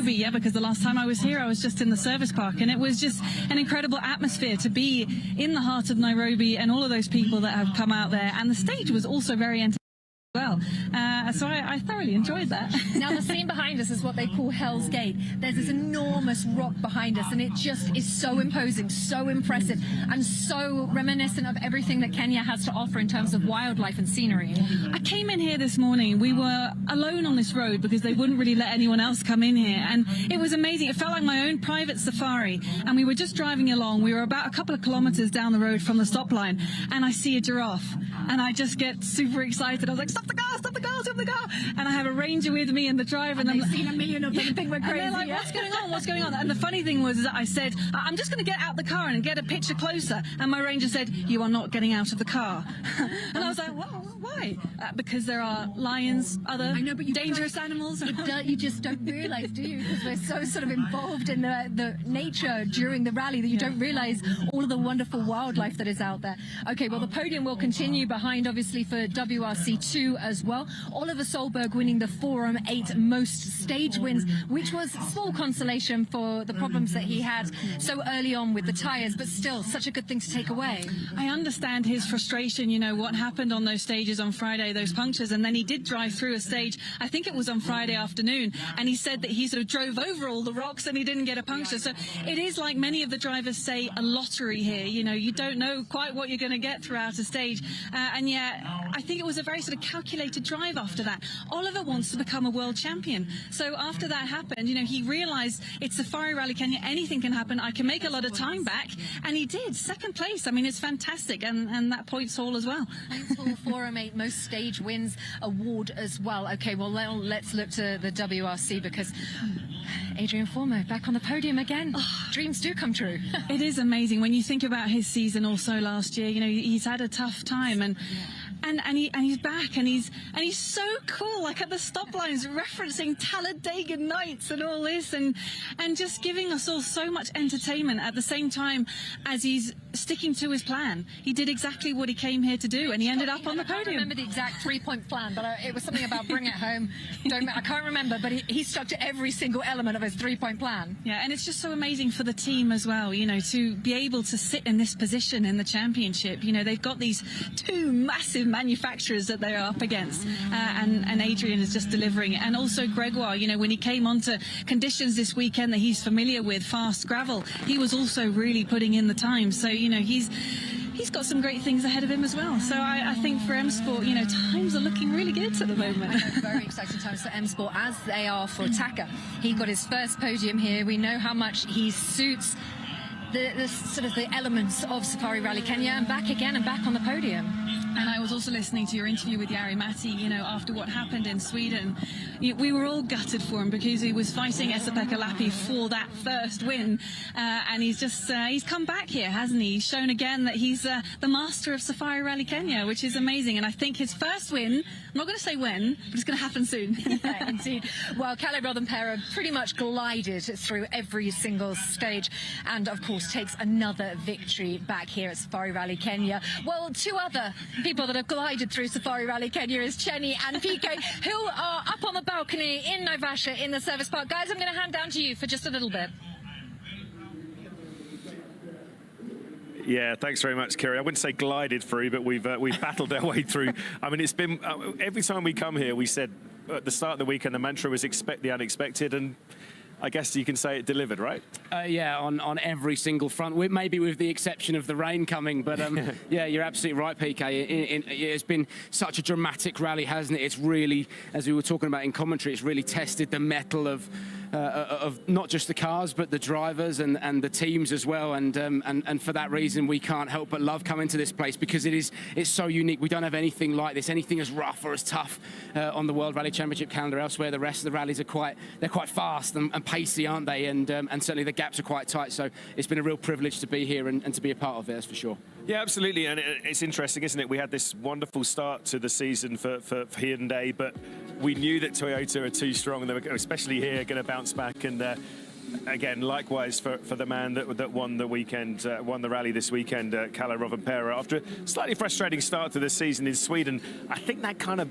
Nairobi, yeah, because the last time I was here, I was just in the service park, and it was just an incredible atmosphere to be in the heart of Nairobi and all of those people that have come out there. And the stage was also very entertaining. Well, so I thoroughly enjoyed that. Now, the scene behind us is what they call Hell's Gate. There's this enormous rock behind us, and it just is so imposing, so impressive, and so reminiscent of everything that Kenya has to offer in terms of wildlife and scenery. I came in here this morning. We were alone on this road because they wouldn't really let anyone else come in here, and it was amazing. It felt like my own private safari, and we were just driving along. We were about a couple of kilometers down the road from the stop line, and I see a giraffe, and I just get super excited. I was like, stop the car, stop the car, stop the car. And I have a ranger with me and the driver. And they've seen a million of them and think we're crazy. And they're like, what's going on? What's going on? And the funny thing was that I said, I'm just going to get out the car and get a picture closer. And my ranger said, you are not getting out of the car. And I was like, why? Because there are lions, other dangerous animals. You just don't realise, do you? Because we're so sort of involved in the nature during the rally that you don't realise all of the wonderful wildlife that is out there. Okay, well, the podium will continue behind, obviously, for WRC2 as well. Oliver Solberg winning the Forum 8 most stage wins, which was small consolation for the problems that he had so early on with the tyres, but still such a good thing to take away. I understand his frustration, you know, what happened on those stages on Friday, those punctures, and then he did drive through a stage, I think it was on Friday afternoon, and he said that he sort of drove over all the rocks and he didn't get a puncture. So it is, like many of the drivers say, a lottery here. You know, you don't know quite what you're going to get throughout a stage, and yet I think it was a very sort of calculated drive after that. Oliver wants to become a world champion. So after that happened, you know, he realized it's Safari Rally Kenya, anything can happen. I can make a lot of time back, and he did. Second place. I mean, it's fantastic, and that points haul as well. Points haul Forum 8 most stage wins award as well. Okay, well, let's look to the WRC, because Adrian Foreman back on the podium again. Dreams do come true. It is amazing when you think about his season also last year. You know, he's had a tough time, and he's back, and he's so cool, like at the stop lines referencing Talladega Nights and all this, and just giving us all so much entertainment at the same time as he's sticking to his plan. He did exactly what he came here to do, and he ended up on the podium. I can't remember the exact three-point plan, but it was something about bring it home. I can't remember, but he stuck to every single element of his three-point plan. Yeah, and it's just so amazing for the team as well, you know, to be able to sit in this position in the championship. You know, they've got these two massive manufacturers that they're up against, and Adrian is just delivering it. And also Gregoire, you know, when he came onto conditions this weekend that he's familiar with, fast gravel, he was also really putting in the time. So, you know, he's got some great things ahead of him as well. So I think for M Sport, you know, times are looking really good at the moment. Very exciting times for M Sport, as they are for Taka. He got his first podium here. We know how much he suits the sort of the elements of Safari Rally Kenya, and back again and back on the podium. And I was also listening to your interview with Jari Matti, you know, after what happened in Sweden. We were all gutted for him because he was fighting Esa-Pekka Lappi for that first win. And he's come back here, hasn't he? He's shown again that he's the master of Safari Rally Kenya, which is amazing. And I think his first win, I'm not going to say when, but it's going to happen soon. Yeah, indeed. Well, Kalle Rovanperä pretty much glided through every single stage, and of course takes another victory back here at Safari Rally Kenya. Well, two other people that have glided through Safari Rally Kenya is Chenny and PK, who are up on the balcony in Naivasha in the service park. Guys, I'm going to hand down to you for just a little bit. Yeah, thanks very much, Kerry. I wouldn't say glided through, but we've battled our way through. I mean, it's been every time we come here, we said at the start of the weekend the mantra was expect the unexpected, and I guess you can say it delivered, right? Yeah, on every single front, maybe with the exception of the rain coming. But yeah, you're absolutely right, PK. It's been such a dramatic rally, hasn't it? It's really, as we were talking about in commentary, it's really tested the mettle of not just the cars, but the drivers and the teams as well. And for that reason, we can't help but love coming to this place, because it's so unique. We don't have anything like this, anything as rough or as tough on the World Rally Championship calendar elsewhere. The rest of the rallies are quite fast and pacey, aren't they? And certainly the gaps are quite tight. So it's been a real privilege to be here and to be a part of it, that's for sure. Yeah, absolutely. And it's interesting, isn't it? We had this wonderful start to the season for Hyundai, but we knew that Toyota are too strong, and they were, especially here, going to bounce back. And again, likewise for the man that won the weekend, won the rally this weekend, Kalle Rovanperä. After a slightly frustrating start to the season in Sweden, I think that kind of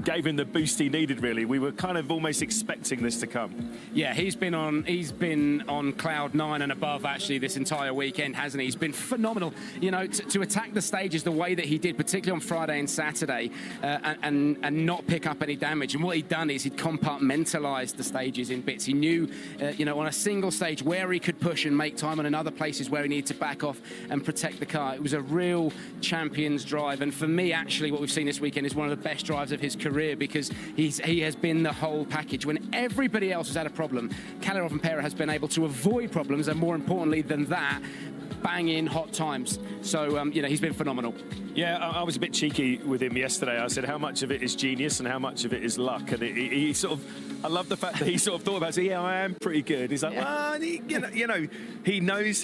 gave him the boost he needed, really. We were kind of almost expecting this to come. Yeah, he's been on cloud 9 and above actually this entire weekend, hasn't he? He's been phenomenal. You know, to attack the stages the way that he did, particularly on Friday and Saturday, and not pick up any damage. And what he'd done is he'd compartmentalised the stages in bits. He knew, you know, on a single stage where he could push and make time, and in other places where he needed to back off and protect the car. It was a real champion's drive. And for me, actually, what we've seen this weekend is one of the best drives of his career, because he has been the whole package. When everybody else has had a problem, Kalle Rovanperä has been able to avoid problems, and more importantly than that, bang in hot times. So, you know, he's been phenomenal. Yeah, I was a bit cheeky with him yesterday. I said, how much of it is genius and how much of it is luck? And he sort of, I love the fact that he sort of thought about it. Yeah, I am pretty good. He's like, well, you know, he knows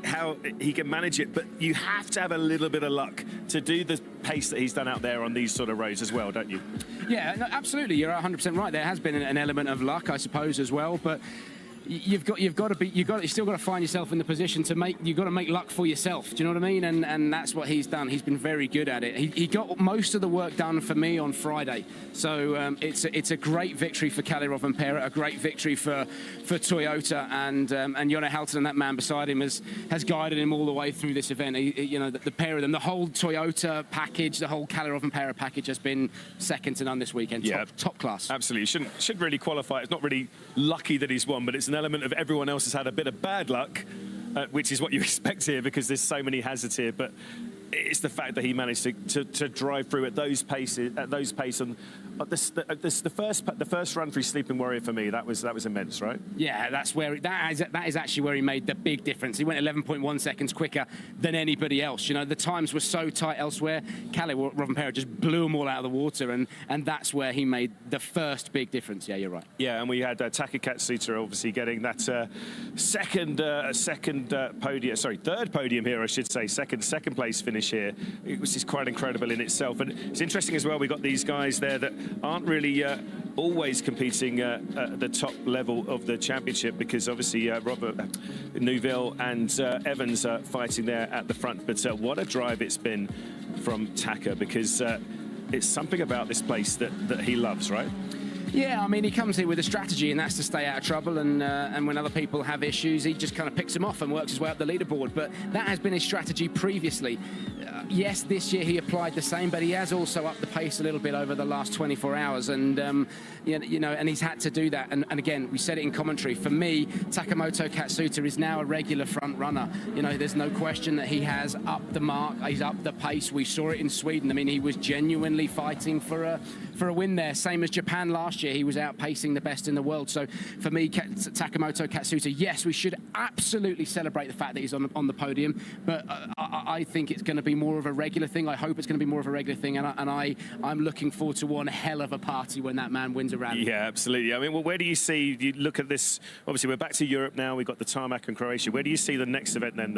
how he can manage it, but you have to have a little bit of luck to do the pace that he's done out there on these sort of roads as well, don't you? Yeah, no, absolutely. You're 100% right. There has been an element of luck, I suppose, as well, but you've still got to find yourself in the position to you've got to make luck for yourself. Do you know what I mean? And that's what he's done. He's been very good at it. He got most of the work done for me on Friday. So it's a great victory for Kalle Rovanperä, a great victory for Toyota, and Jonne Halton, that man beside him, has guided him all the way through this event. You know, the pair of them, the whole Toyota package, the whole Kalle Rovanperä package has been second to none this weekend. Yeah, top class. Absolutely. Should really qualify. It's not really lucky that he's won, but it's an element of everyone else has had a bit of bad luck, which is what you expect here because there's so many hazards here. But it's the fact that he managed to drive through at those paces, and the first run through Sleeping Warrior for me, that was immense, right? Yeah, that is actually where he made the big difference. He went 11.1 seconds quicker than anybody else. You know, the times were so tight elsewhere. Kalle Rovanperä just blew them all out of the water, and that's where he made the first big difference. Yeah, you're right. Yeah, and we had Taka Katsuta obviously getting that third podium here, I should say, second place finish here. It was just quite incredible in itself, and it's interesting as well. We got these guys there that aren't really always competing at the top level of the championship, because obviously Robert Neuville and Evans are fighting there at the front. But what a drive it's been from Taka, because it's something about this place that he loves, right? Yeah, I mean, he comes here with a strategy, and that's to stay out of trouble, and when other people have issues, he just kind of picks them off and works his way up the leaderboard. But that has been his strategy previously. Yes, this year he applied the same, but he has also upped the pace a little bit over the last 24 hours, and you know, and he's had to do that. And again, we said it in commentary. For me, Takamoto Katsuta is now a regular front runner. You know, there's no question that he has upped the mark. He's upped the pace. We saw it in Sweden. I mean, he was genuinely fighting for a win there. Same as Japan last year, he was outpacing the best in the world. So for me, Takamoto Katsuta, yes, we should absolutely celebrate the fact that he's on the podium, but I think it's going to be more of a regular thing. I hope it's going to be more of a regular thing, and I'm looking forward to one hell of a party when that man wins a rally. Yeah, absolutely. I mean, well, where do you see, you look at this, obviously we're back to Europe now, we've got the tarmac in Croatia. Where do you see the next event then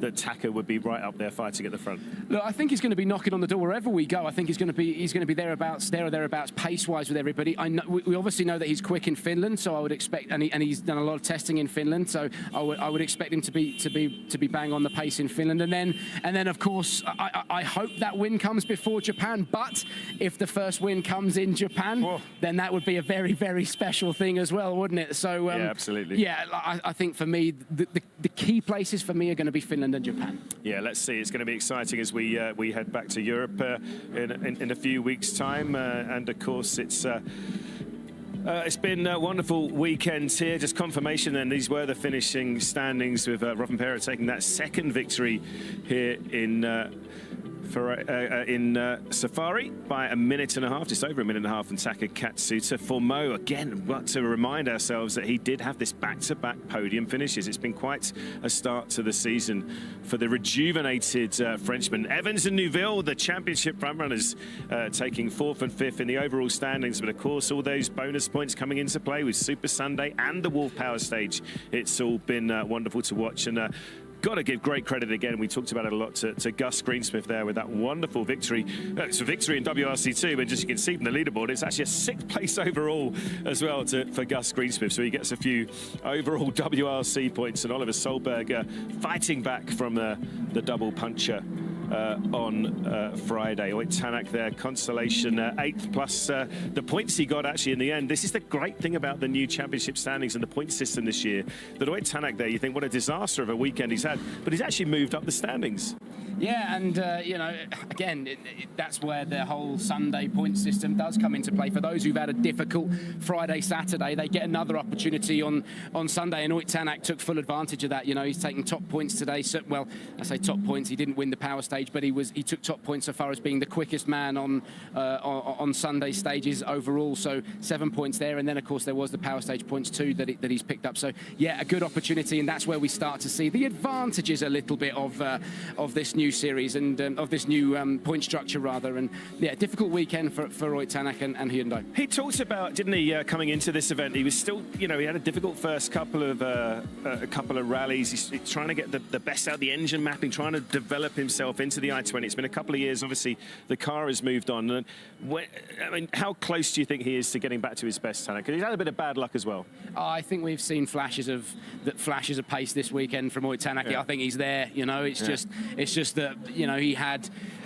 that Taka would be right up there fighting at the front? Look, I think he's going to be knocking on the door wherever we go. I think he's going to be thereabouts, there or thereabouts, pace-wise with everybody. We obviously know that he's quick in Finland, so I would expect, and he's done a lot of testing in Finland, so I would expect him to be bang on the pace in Finland, and then of course I hope that win comes before Japan. But if the first win comes in Japan, then that would be a very, very special thing as well, wouldn't it? So yeah, absolutely. Yeah, I think for me the key places for me are going to be Finland and Japan. Yeah, let's see. It's going to be exciting as we head back to Europe in a few weeks' time, and of course it's been a wonderful weekend here. Just confirmation, and these were the finishing standings, with Rovanperä taking that second victory here in Safari by a minute and a half, just over a minute and a half, and Taka Katsuta. For Mo, again, we've got to remind ourselves that he did have this back-to-back podium finishes. It's been quite a start to the season for the rejuvenated Frenchman. Evans and Neuville, the championship frontrunners, taking 4th and 5th in the overall standings, but of course all those bonus points coming into play with Super Sunday and the Wolf Power stage. It's all been wonderful to watch, and got to give great credit again. We talked about it a lot to Gus Greensmith there with that wonderful victory. It's a victory in WRC2, and just you can see from the leaderboard, it's actually a 6th place overall as well for Gus Greensmith. So he gets a few overall WRC points, and Oliver Solberg fighting back from the double puncher on Friday. Oit Tanak there, consolation 8th, plus the points he got actually in the end. This is the great thing about the new championship standings and the point system this year. That Oit Tanak there, you think what a disaster of a weekend he's had, but he's actually moved up the standings. Yeah, and, you know, again, that's where the whole Sunday point system does come into play. For those who've had a difficult Friday, Saturday, they get another opportunity on Sunday, and Oit Tanak took full advantage of that. You know, he's taking top points today. So, well, I say top points. He didn't win the power stage, but he took top points so far as being the quickest man on Sunday stages overall. So 7 points there, and then, of course, there was the power stage points too that he's picked up. So, yeah, a good opportunity, and that's where we start to see the advantages a little bit of this new series and of this new point structure rather. And yeah, difficult weekend for Oit Tanak and Hyundai. He talked about, didn't he, coming into this event, he was still, you know, he had a difficult first couple of rallies. He's trying to get the best out of the engine mapping, trying to develop himself into the i20. It's been a couple of years, obviously the car has moved on. And I mean, how close do you think he is to getting back to his best, Tanak? Because he's had a bit of bad luck as well. I think we've seen flashes of pace this weekend from Oit Tanak. Yeah. I think he's there. You know, it's just that, you know,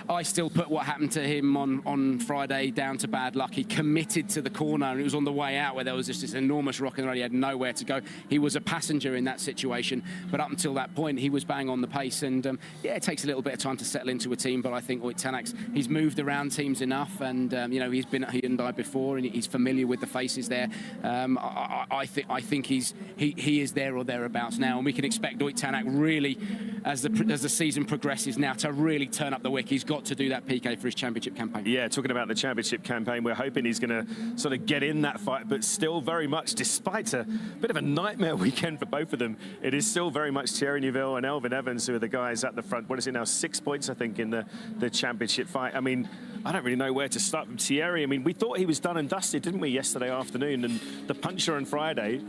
I still put what happened to him on Friday down to bad luck. He committed to the corner, and it was on the way out where there was just this enormous rock and roll. He had nowhere to go. He was a passenger in that situation, but up until that point, he was bang on the pace. And yeah, it takes a little bit of time to settle into a team, but I think Oit Tanak's, he's moved around teams enough, and you know, he's been at Hyundai before, and he's familiar with the faces there. I think he is there or thereabouts now, and we can expect Oit Tanak really, as the season progresses now, to really turn up the wick. He's got to do that, PK, for his championship campaign. Yeah, talking about the championship campaign, we're hoping he's going to sort of get in that fight, but still very much, despite a bit of a nightmare weekend for both of them, it is still very much Thierry Neuville and Elfyn Evans who are the guys at the front. What is it now, 6 points, I think, in the championship fight. I mean, I don't really know where to start with Thierry. I mean, we thought he was done and dusted, didn't we, yesterday afternoon, and the puncher on Friday.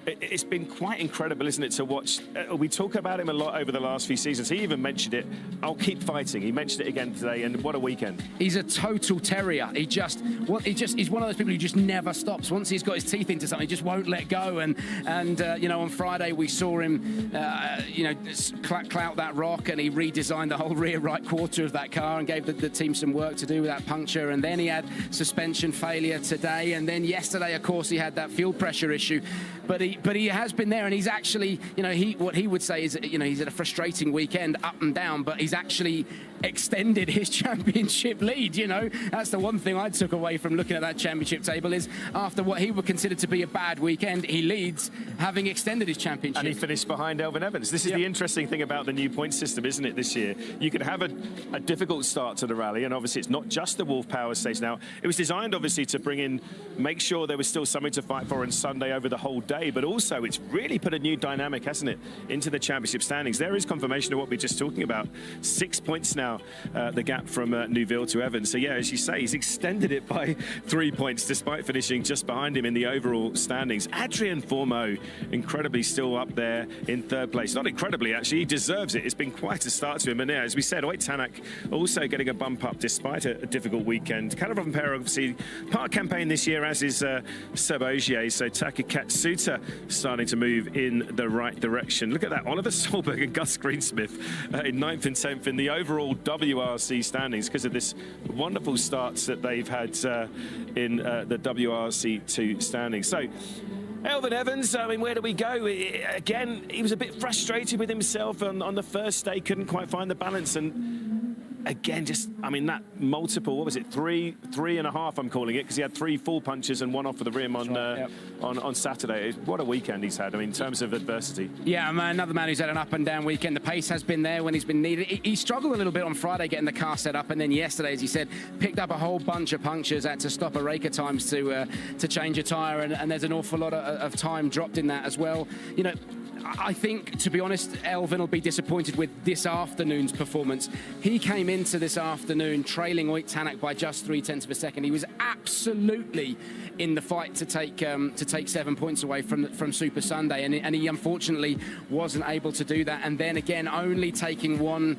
It's been quite incredible, isn't it, to watch. We talk about him a lot over the last few seasons. He even mentioned it. I'll keep fighting. He mentioned it again today, and what a weekend. He's a total terrier. He's one of those people who just never stops. Once he's got his teeth into something, he just won't let go. And you know, on Friday we saw him, you know, clout that rock, and he redesigned the whole rear right quarter of that car and gave the team some work to do with that puncture. And then he had suspension failure today, and then yesterday, of course, he had that fuel pressure issue. But he has been there, and he's actually, you know, what he would say is, you know, he's had a frustrating weekend up and down, but he's actually extended his championship lead. You know, that's the one thing I took away from looking at that championship table, is after what he would consider to be a bad weekend, he leads, having extended his championship. And he finished behind Elfyn Evans. This is the interesting thing about the new point system, isn't it, this year? You can have a difficult start to the rally, and obviously it's not just the Wolf Power stage now. It was designed, obviously, to make sure there was still something to fight for on Sunday over the whole day, but also it's really put a new dynamic, hasn't it, into the championship standings. There is confirmation of what we're just talking about. 6 points now, the gap from Neuville to Evans. So yeah, as you say, he's extended it by 3 points despite finishing just behind him in the overall standings. Adrien Fourmeau, incredibly still up there in third place. Not incredibly, actually, he deserves it. It's been quite a start to him. And yeah, as we said, Oit Tanak also getting a bump up despite a difficult weekend. Kalle Rovanperä, obviously, part of campaign this year, as is Seb Ogier. So Taka Katsuta starting to move in the right direction. Look at that, Oliver Solberg and Gus Greensmith in 9th and 10th in the overall WRC standings because of this wonderful starts that they've had in the WRC2 standings. So Elfyn Evans, I mean, where do we go? Again, he was a bit frustrated with himself on the first day, couldn't quite find the balance, and again, just, I mean, that multiple, what was it, three and a half, I'm calling it, because he had 3 full punches and 1 off of the rim on Saturday. What a weekend he's had, I mean, in terms of adversity. Yeah, another man who's had an up and down weekend. The pace has been there when he's been needed. He struggled a little bit on Friday getting the car set up, and then yesterday, as he said, picked up a whole bunch of punctures, had to stop at Rake times to change a tyre, and there's an awful lot of time dropped in that as well. You know, I think, to be honest, Elfyn will be disappointed with this afternoon's performance. He came into this afternoon trailing Oit Tanak by just 0.3 of a second. He was absolutely in the fight to take 7 points away from Super Sunday, and he unfortunately wasn't able to do that. And then again, only taking one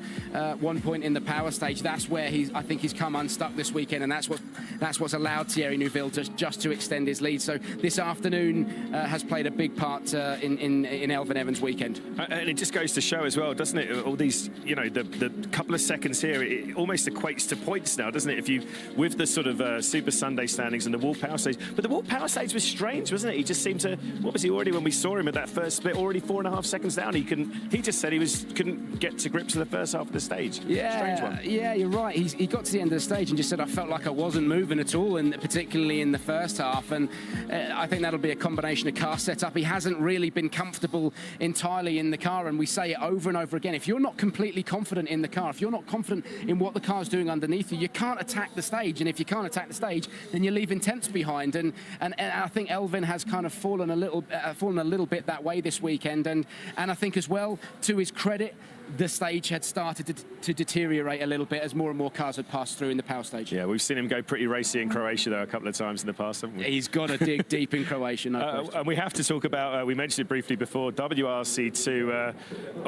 point in the power stage. That's where I think he's come unstuck this weekend, and that's what's allowed Thierry Neuville just to extend his lead. So this afternoon has played a big part in Elfyn Evans weekend. And it just goes to show as well, doesn't it? All these, you know, the couple of seconds here, it almost equates to points now, doesn't it? If you, with the sort of Super Sunday standings and the World Power Stage. But the World Power Stage was strange, wasn't it? He just seemed to, what was he already when we saw him at that first split, already 4.5 seconds down? He just said couldn't get to grips with the first half of the stage. Yeah, strange one. Yeah, you're right. He got to the end of the stage and just said, I felt like I wasn't moving at all, and particularly in the first half. And I think that'll be a combination of car setup. He hasn't really been comfortable entirely in the car, and we say it over and over again. If you're not completely confident in the car, if you're not confident in what the car's doing underneath you, you can't attack the stage. And if you can't attack the stage, then you're leaving temps behind. And I think Elfyn has kind of fallen a little bit that way this weekend. And I think as well, to his credit, the stage had started to deteriorate a little bit as more and more cars had passed through in the power stage. Yeah, we've seen him go pretty racy in Croatia, though, a couple of times in the past, haven't we? He's got to dig deep in Croatia, no question. And we have to talk about, we mentioned it briefly before, WRC2.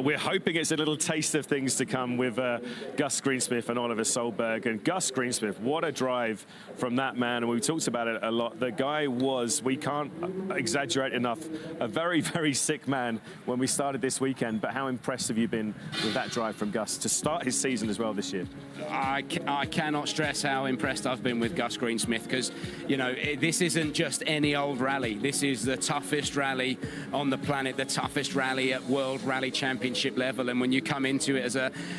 We're hoping it's a little taste of things to come with Gus Greensmith and Oliver Solberg. And Gus Greensmith, what a drive from that man. And we talked about it a lot. The guy was, we can't exaggerate enough, a very, very sick man when we started this weekend. But how impressed have you been with that drive from Gus to start his season as well this year? I cannot stress how impressed I've been with Gus Greensmith, because, you know, this isn't just any old rally. This is the toughest rally on the planet, the toughest rally at World Rally Championship level. And when you come into it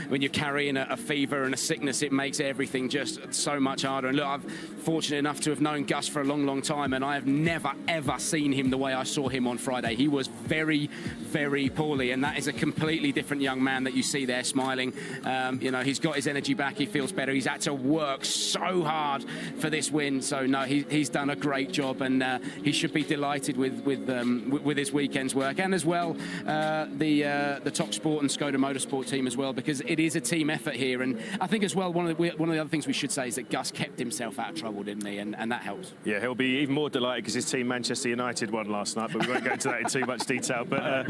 when you're carrying a fever and a sickness, it makes everything just so much harder. And look, I'm fortunate enough to have known Gus for a long, long time, and I have never, ever seen him the way I saw him on Friday. He was very, very poorly, and that is a completely different young man that you see there smiling. You know, he's got his energy back. He feels better. He's had to work so hard for this win. So no, he's done a great job, and he should be delighted with his weekend's work, and as well the Top Sport and Skoda Motorsport team as well, because it is a team effort here. And I think as well one of the other things we should say is that Gus kept himself out of trouble, didn't he? And that helps. Yeah, he'll be even more delighted because his team Manchester United won last night, but we won't go into that in too much detail. But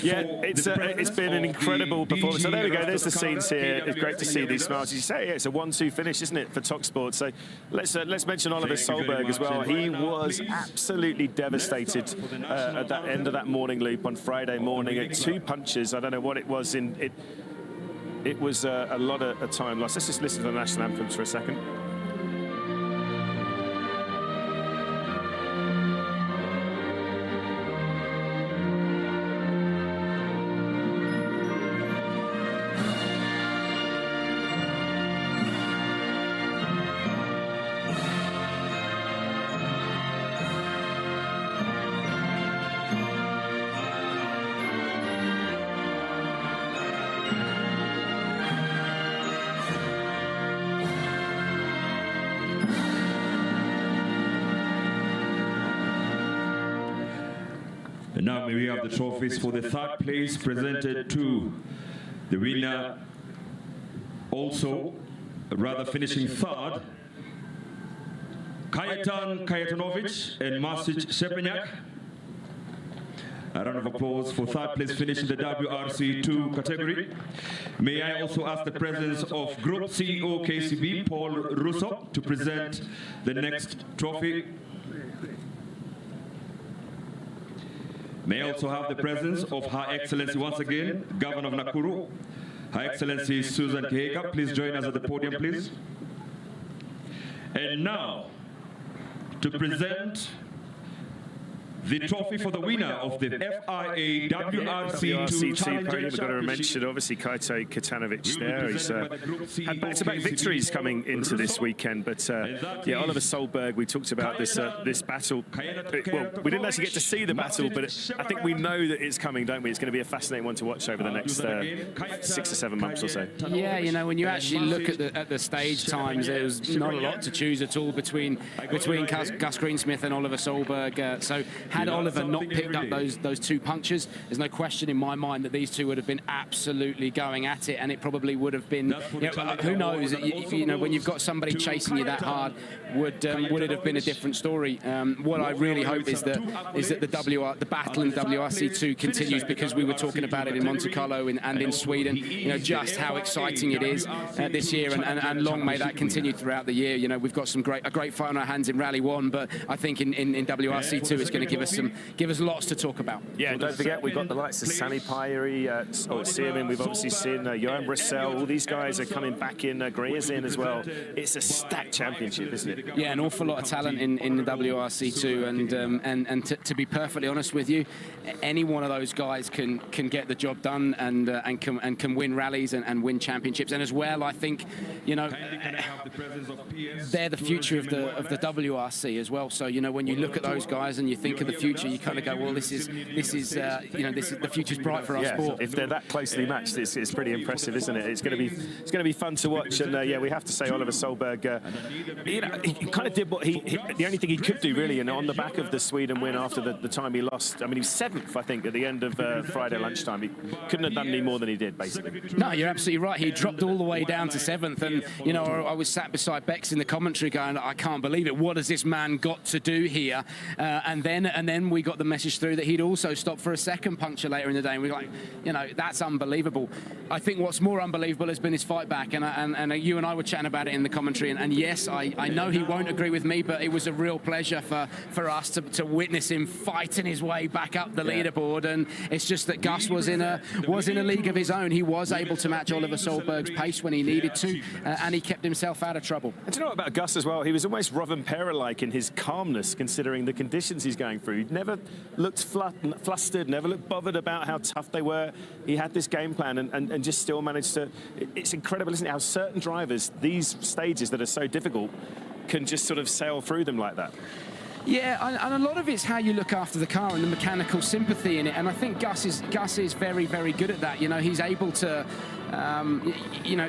yeah, it's been an incredible performance. So there we go. There's the scenes here. It's great to see these smiles. As you say, yeah, it's a 1-2 finish, isn't it, for Top Sport? So let's mention Oliver Solberg as well. He was absolutely devastated at that end of that morning loop on Friday morning at 2 punches. I don't know what it was in it. It was a lot of time lost. Let's just listen to the national anthems for a second. And now we have the trophies for the 3rd place presented to the winner, also rather finishing 3rd, Kajetan Kajetonovic and Masic Szczepaniak. A round of applause for 3rd place finish in the WRC2 category. May I also ask the presence of Group CEO KCB, Paul Russo, to present the next trophy. May I also have the presence of Her Excellency, once again, Governor of Nakuru, Her Excellency Susan Kihika. Please join us at the podium, please. And now, to present the trophy for the winner of the FIA WRC2 Challenger We've got to mention, obviously, Kajetan Kajetonovic there. He's had back-to-back victories coming into this weekend. But yeah, Oliver Solberg, we talked about this battle. Well, we didn't actually get to see the battle, but I think we know that it's coming, don't we? It's going to be a fascinating one to watch over the next 6 or 7 months or so. Yeah, you know, when you actually look at the stage times, there was not a lot to choose at all between Gus Greensmith and Oliver Solberg. So had Oliver not picked up those 2 punctures, there's no question in my mind that these two would have been absolutely going at it, and it probably would have been, you know, who knows, you know, when you've got somebody chasing you that hard, would it have been a different story? What I really hope is that the battle in WRC2 continues, because we were talking about it in Monte Carlo and in Sweden, you know, just how exciting it is this year, and long may that continue throughout the year. You know, we've got a great fight on our hands in Rally 1, but I think in WRC2 it's going to give us lots to talk about. Yeah, and don't forget, we've got the likes of Sami Pajari, Seaman, we've obviously seen Johan Brissell, all these guys are coming back in, Gryazin as well. It's a stacked championship, isn't it? Yeah, an awful lot of talent in the WRC2, and to be perfectly honest with you, any one of those guys can get the job done and can win rallies and win championships. And as well, I think, you know, they're the future of the WRC as well. So, you know, when you look at those guys and you think of the future, you kind of go, well, this is the future's bright for our sport. If they're that closely matched, it's pretty impressive, isn't it? It's going to be fun to watch. And yeah, we have to say, Oliver Solberg, you know, he kind of did what the only thing he could do really, and on the back of the Sweden win after the time he lost. I mean, he was 7th, I think, at the end of Friday lunchtime. He couldn't have done any more than he did, basically. No, you're absolutely right. He dropped all the way down to 7th, and you know, I was sat beside Bex in the commentary going, I can't believe it. What has this man got to do here? And then we got the message through that he'd also stopped for a second puncture later in the day, and we were like, you know, that's unbelievable. I think what's more unbelievable has been his fight back, and you and I were chatting about it in the commentary, and yes, I know he won't agree with me, but it was a real pleasure for us to witness him fighting his way back up the leaderboard. And it's just that Gus was in a league of his own. He was able to match Oliver Solberg's pace when he needed to, and he kept himself out of trouble. And do you know about Gus as well? He was almost Rovanperä-like in his calmness, considering the conditions he's going through. He never looked flustered, never looked bothered about how tough they were. He had this game plan and just still managed to... It's incredible, isn't it, how certain drivers, these stages that are so difficult, can just sort of sail through them like that. Yeah, and a lot of it's how you look after the car and the mechanical sympathy in it. And I think Gus is very, very good at that. You know, he's able to, you know...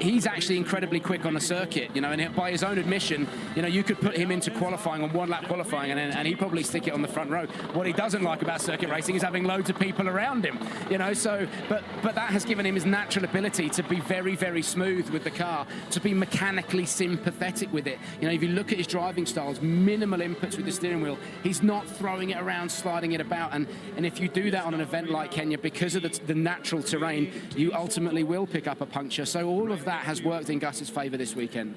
He's actually incredibly quick on the circuit, you know, and by his own admission, you know, you could put him into qualifying on one-lap qualifying and he'd probably stick it on the front row. What he doesn't like about circuit racing is having loads of people around him, you know, so, but that has given him his natural ability to be very, very smooth with the car, to be mechanically sympathetic with it. You know, if you look at his driving styles, minimal inputs with the steering wheel, he's not throwing it around, sliding it about, and if you do that on an event like Kenya, because of the natural terrain, you ultimately will pick up a puncture. So all of that has worked in Gus's favour this weekend.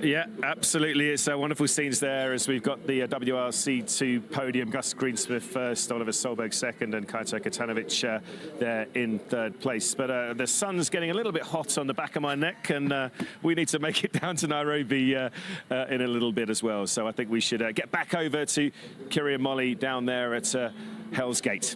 Yeah, absolutely. It's wonderful scenes there as we've got the WRC2 podium. Gus Greensmith first, Oliver Solberg second, and Kaito Katanovic there in third place. But the sun's getting a little bit hot on the back of my neck, and we need to make it down to Nairobi in a little bit as well. So I think we should get back over to Kiri and Molly down there at Hell's Gate.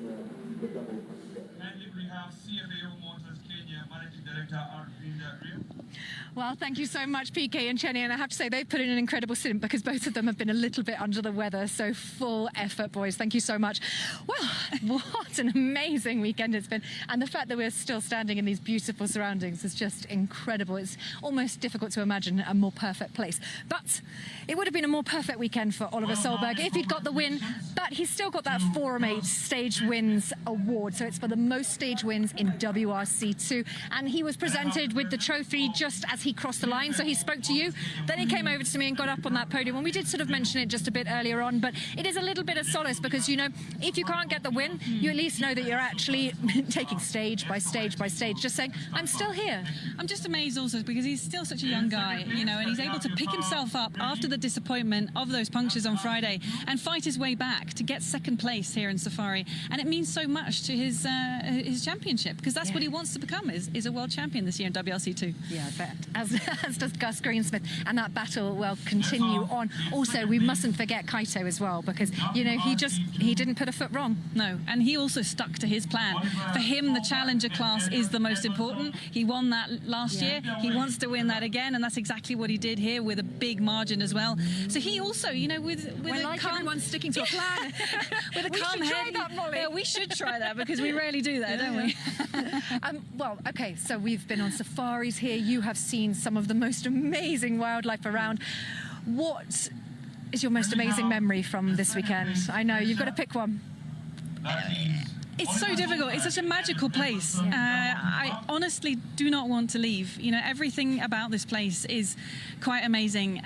Well, thank you so much, PK and Chenny, and I have to say they've put in an incredible stint because both of them have been a little bit under the weather, so full effort, boys. Thank you so much. Well, what an amazing weekend it's been, and the fact that we're still standing in these beautiful surroundings is just incredible. It's almost difficult to imagine a more perfect place, but it would have been a more perfect weekend for Oliver Solberg if he'd got the win, but he's still got that Forum 8 stage wins award, so it's for the most stage wins in WRC2, and he was presented with the trophy just as he crossed the line. So he spoke to you, then he came over to me and got up on that podium, and we did sort of mention it just a bit earlier on, but it is a little bit of solace because, you know, if you can't get the win, you at least know that you're actually taking stage by stage by stage, just saying, I'm still here. I'm just amazed also because he's still such a young guy, you know, and he's able to pick himself up after the disappointment of those punctures on Friday and fight his way back to get second place here in Safari, and it means so much to his championship, because that's what he wants to become, is a world champion this year in WRC2. Yeah, I bet. As does Gus Greensmith, and that battle will continue on. Also, we mustn't forget Kaito as well, because, you know, he didn't put a foot wrong. No, and he also stuck to his plan. For him, the challenger class is the most important. He won that last year. He wants to win that again, and that's exactly what he did here with a big margin as well. So he also, you know, with I a like calm, everyone sticking to a plan. with a We calm should try head. that, Molly. Yeah, we should try that because we rarely do that, don't we? Well, okay, so we've been on safaris here. You have seen some of the most amazing wildlife around. What is your most amazing memory from this weekend? I know, you've got to pick one. It's so difficult. It's such a magical place. I honestly do not want to leave. You know, everything about this place is quite amazing.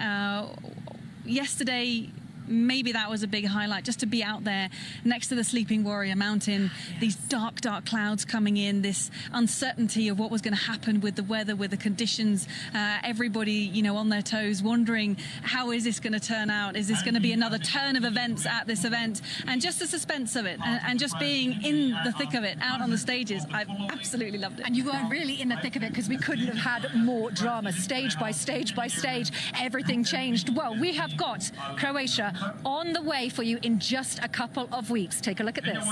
Yesterday, maybe that was a big highlight, just to be out there next to the Sleeping Warrior Mountain, these dark clouds coming in, this uncertainty of what was going to happen with the weather, with the conditions, everybody, on their toes, wondering how is this going to turn out? Is this going to be another turn of events at this event? And just the suspense of it, and just being in the thick of it, out on the stages, I absolutely loved it. And you weren't really in the thick of it because we couldn't have had more drama. Stage by stage by stage, everything changed. Well, we have got Croatia on the way for you in just a couple of weeks. Take a look at this.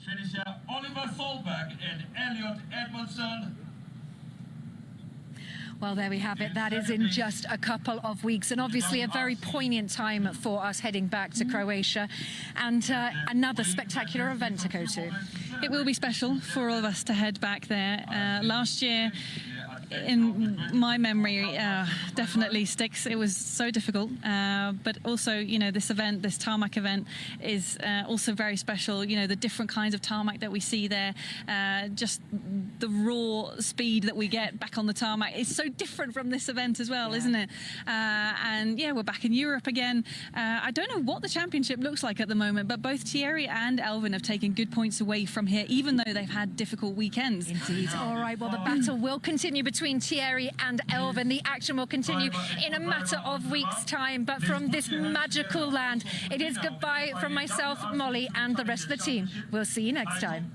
Finisher Oliver Solberg and Elliot Edmondson. Well, there we have it. That is in just a couple of weeks, and obviously a very poignant time for us heading back to Croatia, and another spectacular event to go to. It will be special for all of us to head back there. Last year, in my memory, definitely sticks. It was so difficult, but also, this event, this tarmac event, is also very special. The different kinds of tarmac that we see there, just the raw speed that we get back on the tarmac is so different from this event as well, isn't it? And yeah, we're back in Europe again. I don't know what the championship looks like at the moment, but both Thierry and Elfyn have taken good points away from here, even though they've had difficult weekends. Indeed. All right, well, the battle will continue between Thierry and Elfyn. The action will continue in a matter of weeks' time, but from this magical land, it is goodbye from myself, Molly, and the rest of the team. We'll see you next time.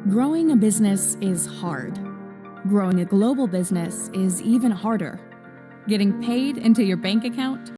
Growing a business is hard. Growing a global business is even harder. Getting paid into your bank account